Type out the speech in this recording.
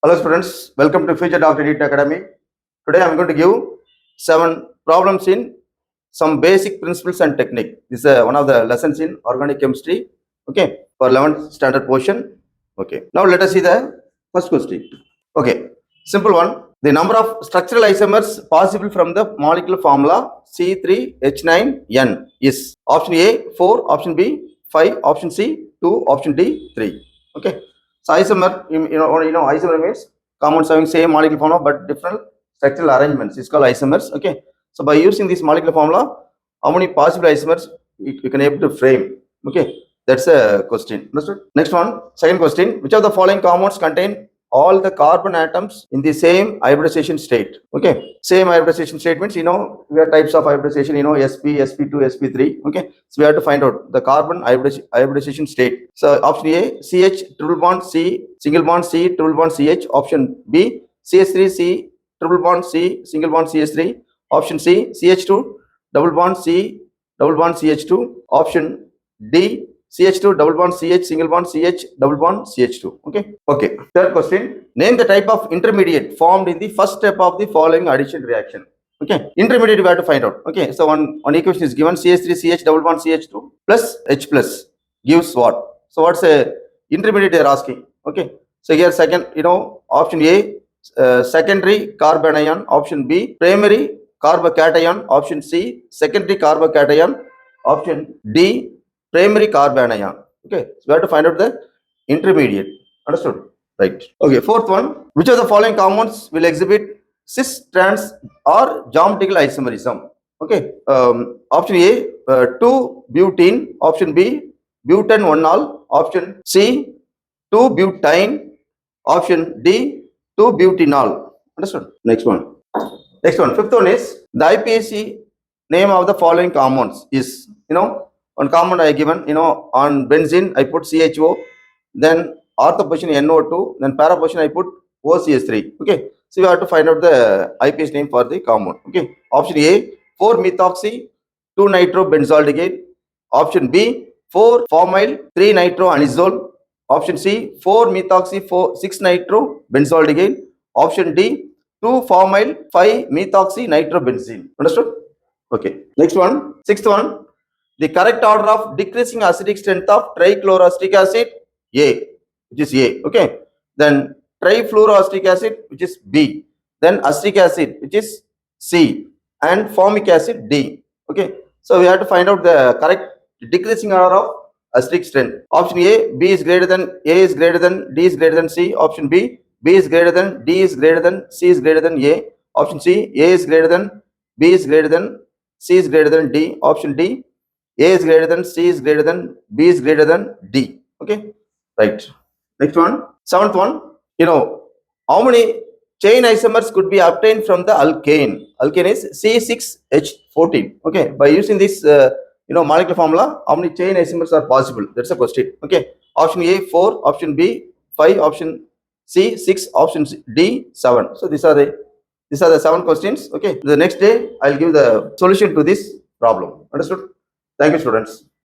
Hello students, welcome to Future Doctor NEET Academy. Today I am going to give 7 problems in some basic principles and technique. This is one of the lessons in organic chemistry, okay, for 11th standard portion. Okay, now let us see the first question. Okay, simple one. The number of structural isomers possible from the molecular formula C3H9N is option A 4, option B 5, option C 2, option D 3. Okay. So isomer, isomer means compounds having same molecular formula but different structural arrangements. It's called isomers. Okay. So by using this molecular formula, how many possible isomers you can able to frame? Okay. That's a question. Understood? Next one, second question. Which of the following compounds contain all the carbon atoms in the same hybridization state? Okay. Same hybridization state means, we have types of hybridization, sp, sp2, sp3. Okay. So we have to find out the carbon hybridization state. So option A, CH triple bond C, single bond C, triple bond CH. Option B, CH3 C, triple bond C, single bond CH3. Option C, CH2 double bond C, double bond CH2. Option D, CH2 double bond CH, single bond CH, double bond CH2. Okay. Third question. Name the type of intermediate formed in the first step of the following addition reaction. Okay. Intermediate we have to find out. Okay. So one equation is given CH3CH double bond CH2 plus H plus gives what? So what's a intermediate they are asking? Okay. So here second, option A, secondary carbanion. Option B, primary carbocation. Option C, secondary carbocation. Option D, primary carbanion. Okay, so we have to find out the intermediate. Understood? Right. Okay, fourth one. Which of the following compounds will exhibit cis trans or geometrical isomerism? Okay. Option A, 2-butene. Option B, butane 1-ol. Option C, 2-butane. Option D, 2-butanol. Understood? Next one. Fifth one is the IPAC name of the following compounds is, one compound I given, on benzene I put CHO, then ortho position NO2, then para position I put OCH3. Okay, so you have to find out the IPS name for the compound. Okay, option A 4-methoxy 2-nitrobenzaldehyde. Option B 4-formyl 3-nitroanisole. Option C 4-methoxy 6-nitrobenzaldehyde. Option D 2-formyl 5-methoxy nitrobenzene. Understood? Okay, next one, sixth one. The correct order of decreasing acidic strength of trichloroacetic acid, A, which is A. Okay. Then trifluoroacetic acid, which is B. Then acetic acid, which is C. And formic acid, D. Okay. So we have to find out the correct decreasing order of acidic strength. Option A, B is greater than, A is greater than, D is greater than C. Option B, B is greater than, D is greater than, C is greater than A. Option C, A is greater than, B is greater than, C is greater than D. Option D, A is greater than, C is greater than, B is greater than D. Okay, right. Next one, seventh one. How many chain isomers could be obtained from the alkane? Alkane is C6H14. Okay, by using this molecular formula, how many chain isomers are possible? That's a question. Okay, option A 4, option B 5, option C 6, option D 7. So these are the 7 questions. Okay, the next day I'll give the solution to this problem. Understood? Thank you, students.